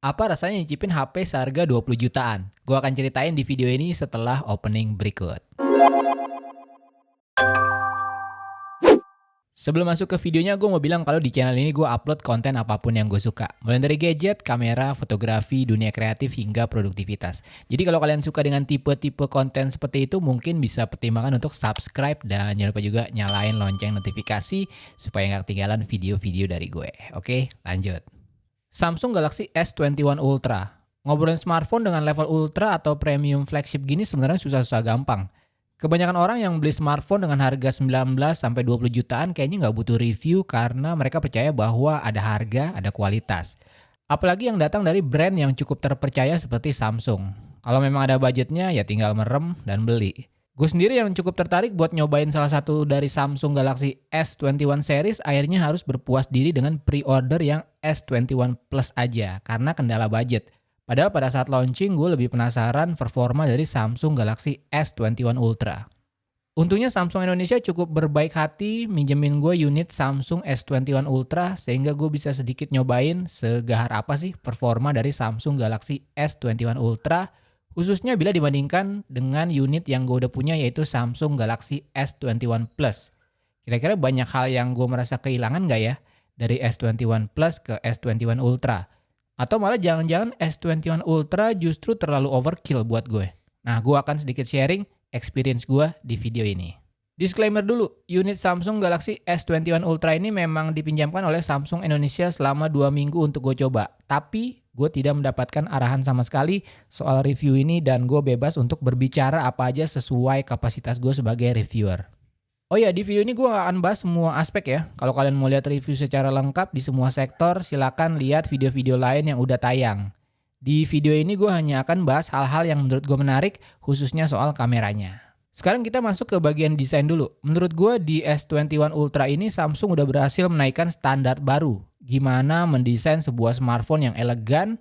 Apa rasanya nyicipin HP seharga 20 jutaan? Gue akan ceritain di video ini setelah opening berikut. Sebelum masuk ke videonya, gue mau bilang kalau di channel ini gue upload konten apapun yang gue suka. Mulai dari gadget, kamera, fotografi, dunia kreatif, hingga produktivitas. Jadi kalau kalian suka dengan tipe-tipe konten seperti itu, mungkin bisa pertimbangkan untuk subscribe dan jangan lupa juga nyalain lonceng notifikasi supaya nggak ketinggalan video-video dari gue. Oke, lanjut. Samsung Galaxy S21 Ultra. Ngobrolin smartphone dengan level ultra atau premium flagship gini sebenarnya susah-susah gampang. Kebanyakan orang yang beli smartphone dengan harga 19-20 jutaan kayaknya nggak butuh review karena mereka percaya bahwa ada harga, ada kualitas. Apalagi yang datang dari brand yang cukup terpercaya seperti Samsung. Kalau memang ada budgetnya ya tinggal merem dan beli. Gue sendiri yang cukup tertarik buat nyobain salah satu dari Samsung Galaxy S21 series akhirnya harus berpuas diri dengan pre-order yang S21 Plus aja karena kendala budget. Padahal pada saat launching gue lebih penasaran performa dari Samsung Galaxy S21 Ultra. Untungnya Samsung Indonesia cukup berbaik hati minjemin gue unit Samsung S21 Ultra sehingga gue bisa sedikit nyobain segahar apa sih performa dari Samsung Galaxy S21 Ultra khususnya bila dibandingkan dengan unit yang gue udah punya yaitu Samsung Galaxy S21 Plus. Kira-kira banyak hal yang gue merasa kehilangan nggak ya dari S21 Plus ke S21 Ultra? Atau malah jangan-jangan S21 Ultra justru terlalu overkill buat gue. Nah, gue akan sedikit sharing experience gue di video ini. Disclaimer dulu, unit Samsung Galaxy S21 Ultra ini memang dipinjamkan oleh Samsung Indonesia selama 2 minggu untuk gue coba. Tapi gue tidak mendapatkan arahan sama sekali soal review ini dan gue bebas untuk berbicara apa aja sesuai kapasitas gue sebagai reviewer. Oh ya, di video ini gue gak akan bahas semua aspek ya. Kalau kalian mau lihat review secara lengkap di semua sektor, silakan lihat video-video lain yang udah tayang. Di video ini gue hanya akan bahas hal-hal yang menurut gue menarik, khususnya soal kameranya. Sekarang kita masuk ke bagian desain dulu. Menurut gue di S21 Ultra ini Samsung udah berhasil menaikkan standar baru. Gimana mendesain sebuah smartphone yang elegan.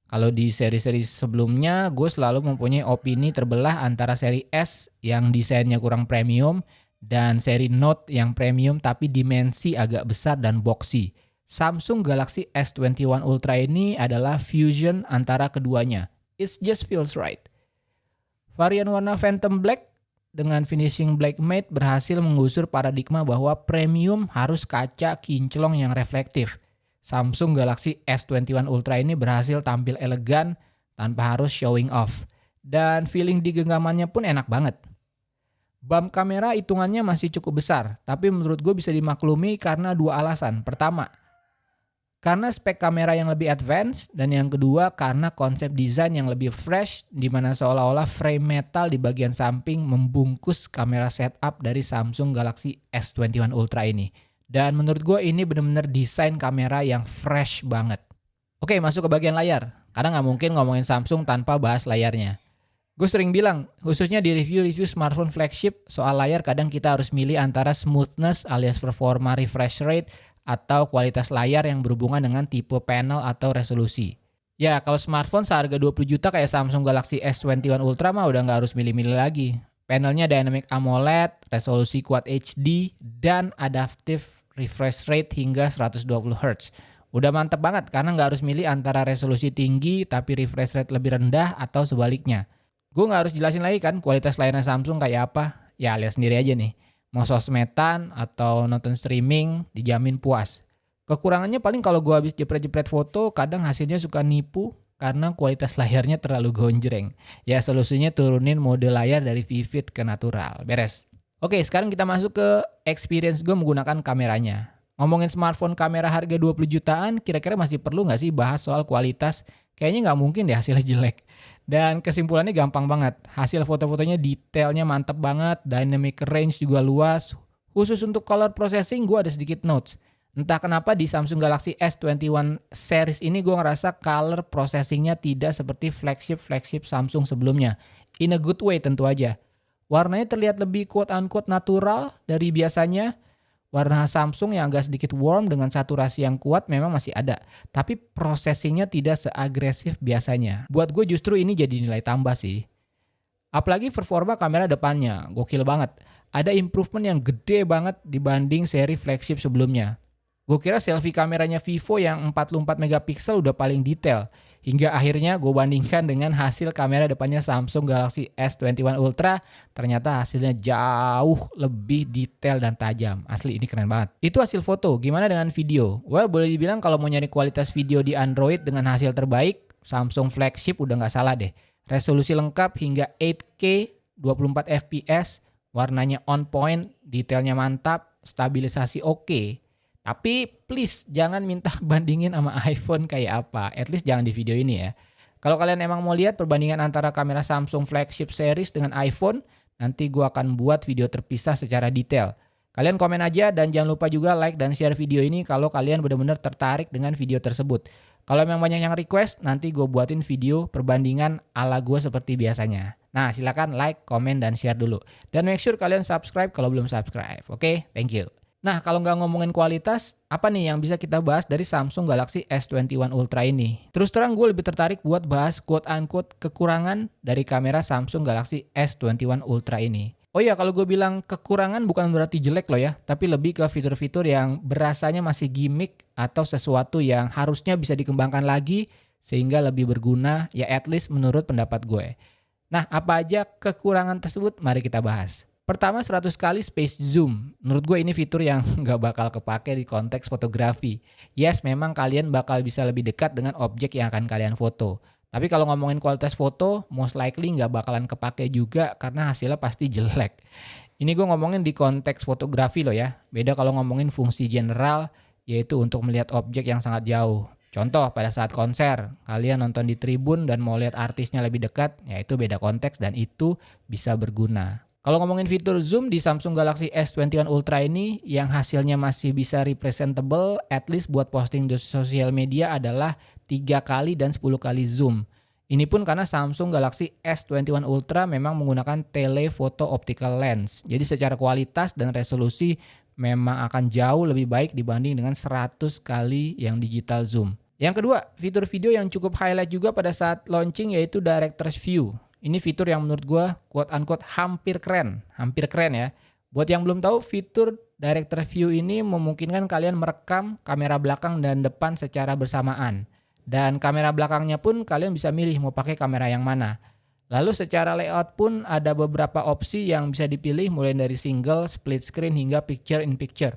Kalau di seri-seri sebelumnya gue selalu mempunyai opini terbelah antara seri S yang desainnya kurang premium dan seri Note yang premium tapi dimensi agak besar dan boxy. Samsung Galaxy S21 Ultra ini adalah fusion antara keduanya. It just feels right. Varian warna Phantom Black dengan finishing black matte berhasil menggusur paradigma bahwa premium harus kaca kinclong yang reflektif. Samsung Galaxy S21 Ultra ini berhasil tampil elegan tanpa harus showing off. Dan feeling di genggamannya pun enak banget. Bump kamera hitungannya masih cukup besar, tapi menurut gue bisa dimaklumi karena dua alasan. Pertama, karena spek kamera yang lebih advance, dan yang kedua karena konsep desain yang lebih fresh, di mana seolah-olah frame metal di bagian samping membungkus kamera setup dari Samsung Galaxy S21 Ultra ini. Dan menurut gue ini benar-benar desain kamera yang fresh banget. Oke, masuk ke bagian layar. Karena nggak mungkin ngomongin Samsung tanpa bahas layarnya. Gue sering bilang, khususnya di review-review smartphone flagship, soal layar kadang kita harus milih antara smoothness alias performa refresh rate atau kualitas layar yang berhubungan dengan tipe panel atau resolusi. Ya, kalau smartphone seharga 20 juta kayak Samsung Galaxy S21 Ultra mah udah nggak harus milih-milih lagi. Panelnya Dynamic AMOLED, resolusi Quad HD, dan adaptive refresh rate hingga 120 Hz. Udah mantep banget karena nggak harus milih antara resolusi tinggi tapi refresh rate lebih rendah atau sebaliknya. Gue gak harus jelasin lagi kan kualitas layarnya Samsung kayak apa. Ya lihat sendiri aja nih. Mau sosmedan atau nonton streaming dijamin puas. Kekurangannya paling kalau gue habis jepret-jepret foto kadang hasilnya suka nipu karena kualitas layarnya terlalu gonjreng. Ya solusinya turunin mode layar dari vivid ke natural. Beres. Oke, sekarang kita masuk ke experience gue menggunakan kameranya. Ngomongin smartphone kamera harga 20 jutaan, kira-kira masih perlu gak sih bahas soal kualitas? Kayaknya nggak mungkin deh hasilnya jelek. Dan kesimpulannya gampang banget. Hasil foto-fotonya detailnya mantep banget, dynamic range juga luas. Khusus untuk color processing gue ada sedikit notes. Entah kenapa di Samsung Galaxy S21 series ini gue ngerasa color processingnya tidak seperti flagship Samsung sebelumnya. In a good way tentu aja. Warnanya terlihat lebih quote-unquote natural dari biasanya. Warna Samsung yang agak sedikit warm dengan saturasi yang kuat memang masih ada. Tapi processingnya tidak seagresif biasanya. Buat gue justru ini jadi nilai tambah sih. Apalagi performa kamera depannya, gokil banget. Ada improvement yang gede banget dibanding seri flagship sebelumnya. Gue kira selfie kameranya Vivo yang 44 megapiksel udah paling detail. Hingga akhirnya gue bandingkan dengan hasil kamera depannya Samsung Galaxy S21 Ultra. Ternyata hasilnya jauh lebih detail dan tajam. Asli ini keren banget. Itu hasil foto. Gimana dengan video? Well, boleh dibilang kalau mau nyari kualitas video di Android dengan hasil terbaik, Samsung flagship udah nggak salah deh. Resolusi lengkap hingga 8K, 24 fps, warnanya on point, detailnya mantap, stabilisasi oke. Tapi please jangan minta bandingin sama iPhone kayak apa. At least jangan di video ini ya. Kalau kalian emang mau lihat perbandingan antara kamera Samsung flagship series dengan iPhone, nanti gua akan buat video terpisah secara detail. Kalian komen aja dan jangan lupa juga like dan share video ini kalau kalian benar-benar tertarik dengan video tersebut. Kalau memang banyak yang request, nanti gue buatin video perbandingan ala gue seperti biasanya. Nah, silakan like, komen, dan share dulu. Dan make sure kalian subscribe kalau belum subscribe. Oke, thank you. Nah, kalau nggak ngomongin kualitas, apa nih yang bisa kita bahas dari Samsung Galaxy S21 Ultra ini? Terus terang gue lebih tertarik buat bahas quote-unquote kekurangan dari kamera Samsung Galaxy S21 Ultra ini. Oh iya, kalau gue bilang kekurangan bukan berarti jelek loh ya, tapi lebih ke fitur-fitur yang berasanya masih gimmick atau sesuatu yang harusnya bisa dikembangkan lagi sehingga lebih berguna, ya at least menurut pendapat gue. Nah, apa aja kekurangan tersebut? Mari kita bahas. Pertama, 100 kali space zoom. Menurut gue ini fitur yang nggak bakal kepake di konteks fotografi. Yes, memang kalian bakal bisa lebih dekat dengan objek yang akan kalian foto. Tapi kalau ngomongin kualitas foto, most likely nggak bakalan kepake juga karena hasilnya pasti jelek. Ini gue ngomongin di konteks fotografi loh ya. Beda kalau ngomongin fungsi general, yaitu untuk melihat objek yang sangat jauh. Contoh, pada saat konser, kalian nonton di tribun dan mau lihat artisnya lebih dekat, ya itu beda konteks dan itu bisa berguna. Kalau ngomongin fitur zoom di Samsung Galaxy S21 Ultra ini yang hasilnya masih bisa representable at least buat posting di sosial media adalah 3 kali dan 10 kali zoom. Ini pun karena Samsung Galaxy S21 Ultra memang menggunakan telephoto optical lens. Jadi secara kualitas dan resolusi memang akan jauh lebih baik dibanding dengan 100 kali yang digital zoom. Yang kedua, fitur video yang cukup highlight juga pada saat launching yaitu Director's View. Ini fitur yang menurut gue quote-unquote hampir keren ya. Buat yang belum tahu, fitur Director's View ini memungkinkan kalian merekam kamera belakang dan depan secara bersamaan. Dan kamera belakangnya pun kalian bisa milih mau pakai kamera yang mana. Lalu secara layout pun ada beberapa opsi yang bisa dipilih mulai dari single, split screen hingga picture in picture.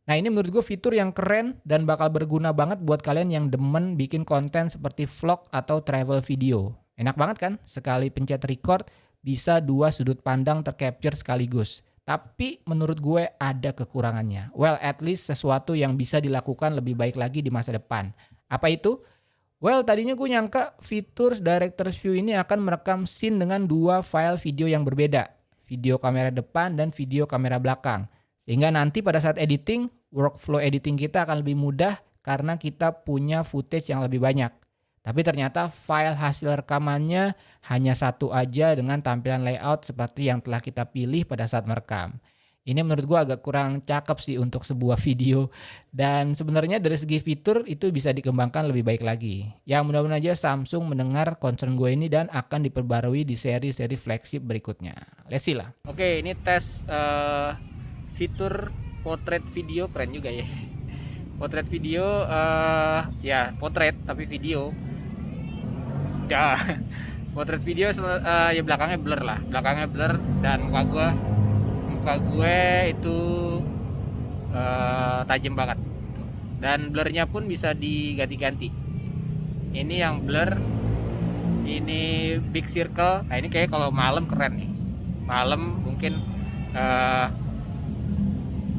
Nah, ini menurut gue fitur yang keren dan bakal berguna banget buat kalian yang demen bikin konten seperti vlog atau travel video. Enak banget kan? Sekali pencet record bisa 2 sudut pandang tercapture sekaligus. Tapi menurut gue ada kekurangannya. Well, at least sesuatu yang bisa dilakukan lebih baik lagi di masa depan. Apa itu? Well, tadinya gue nyangka fitur Director's View ini akan merekam scene dengan 2 file video yang berbeda. Video kamera depan dan video kamera belakang. Sehingga nanti pada saat editing, workflow editing kita akan lebih mudah karena kita punya footage yang lebih banyak. Tapi ternyata file hasil rekamannya hanya 1 aja dengan tampilan layout seperti yang telah kita pilih pada saat merekam. Ini menurut gue agak kurang cakep sih untuk sebuah video. Dan sebenarnya dari segi fitur itu bisa dikembangkan lebih baik lagi. Ya mudah-mudahan aja Samsung mendengar concern gue ini dan akan diperbarui di seri-seri flagship berikutnya. Let's see lah. Oke, ini tes fitur portrait video, keren juga ya. Portrait video, ya portrait tapi video. Ya, potret video ya belakangnya blur lah, dan muka gue itu tajam banget dan blurnya pun bisa diganti-ganti. Ini yang blur, ini big circle. Nah ini kayak kalau malam keren nih, malam mungkin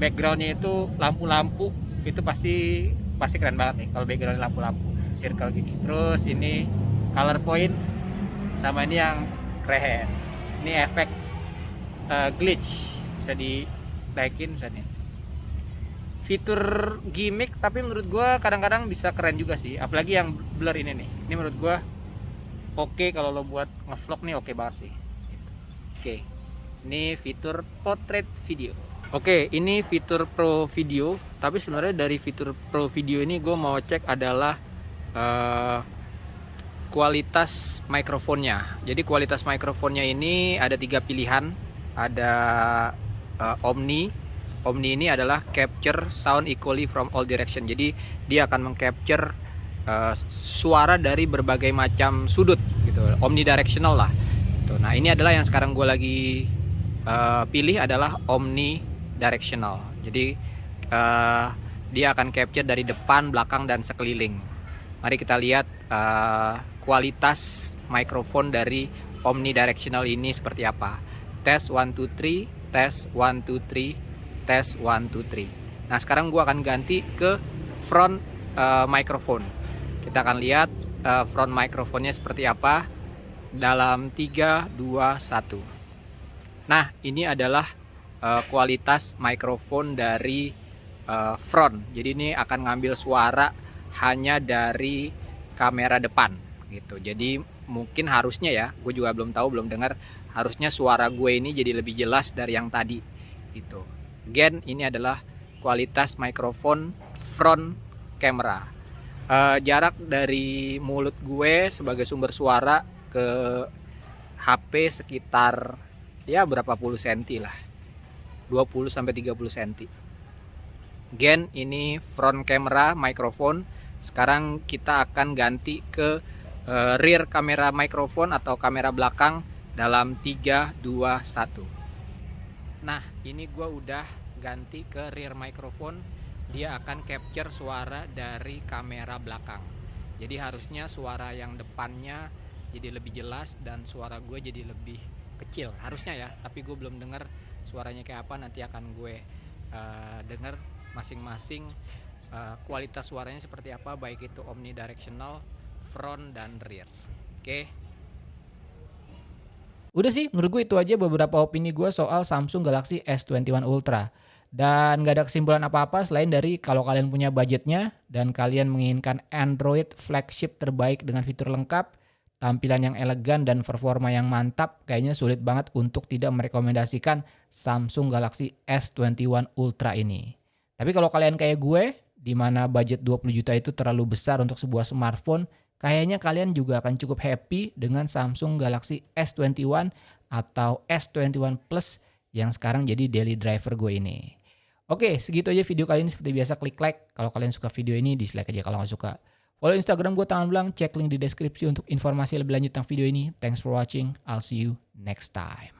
backgroundnya itu lampu-lampu itu pasti keren banget nih kalau background lampu-lampu circle gini. Terus ini color point sama ini yang keren. Ini efek glitch bisa dinaikin misalnya. Fitur gimmick tapi menurut gua kadang-kadang bisa keren juga sih. Apalagi yang blur ini nih. Ini menurut gua oke kalau lo buat ngevlog nih oke banget sih. Oke. Ini fitur portrait video. Oke, ini fitur pro video. Tapi sebenarnya dari fitur pro video ini gue mau cek adalah kualitas mikrofonnya. Jadi kualitas mikrofonnya ini ada 3 pilihan. Ada Omni, Omni ini adalah capture sound equally from all direction. Jadi dia akan mengcapture suara dari berbagai macam sudut gitu, omnidirectional lah gitu. Nah ini adalah yang sekarang gue lagi pilih adalah omnidirectional. Jadi dia akan capture dari depan, belakang, dan sekeliling. Mari kita lihat kualitas mikrofon dari omnidirectional ini seperti apa. Tes 1 2 3, tes 1 2 3, tes 1 2 3. Nah sekarang gue akan ganti ke front microphone. Kita akan lihat front microphone-nya seperti apa dalam 3 2 1. Nah ini adalah kualitas mikrofon dari front. Jadi ini akan ngambil suara hanya dari kamera depan gitu. Jadi mungkin harusnya ya, gue juga belum tahu, belum dengar, harusnya suara gue ini jadi lebih jelas dari yang tadi gitu. Again, ini adalah kualitas mikrofon front camera. Jarak dari mulut gue sebagai sumber suara ke HP sekitar ya berapa puluh senti lah, 20-30 senti. Again, ini front camera mikrofon. Sekarang kita akan ganti ke rear kamera mikrofon atau kamera belakang dalam 3 2 1. Nah ini gue udah ganti ke rear microphone. Dia akan capture suara dari kamera belakang. Jadi harusnya suara yang depannya jadi lebih jelas dan suara gue jadi lebih kecil harusnya ya. Tapi gue belum dengar suaranya kayak apa. Nanti akan gue dengar masing-masing kualitas suaranya seperti apa, baik itu omnidirectional, front, dan rear. Oke. Udah sih, menurut gue itu aja beberapa opini gue soal Samsung Galaxy S21 Ultra. Dan gak ada kesimpulan apa-apa selain dari kalau kalian punya budgetnya dan kalian menginginkan Android flagship terbaik dengan fitur lengkap, tampilan yang elegan dan performa yang mantap, kayaknya sulit banget untuk tidak merekomendasikan Samsung Galaxy S21 Ultra ini. Tapi kalau kalian kayak gue, di mana budget 20 juta itu terlalu besar untuk sebuah smartphone, kayaknya kalian juga akan cukup happy dengan Samsung Galaxy S21 atau S21 Plus yang sekarang jadi daily driver gue ini. Oke, segitu aja video kali ini. Seperti biasa klik like. Kalau kalian suka video ini, dislike aja kalau nggak suka. Follow Instagram gue Tangan Belang, cek link di deskripsi untuk informasi lebih lanjut tentang video ini. Thanks for watching, I'll see you next time.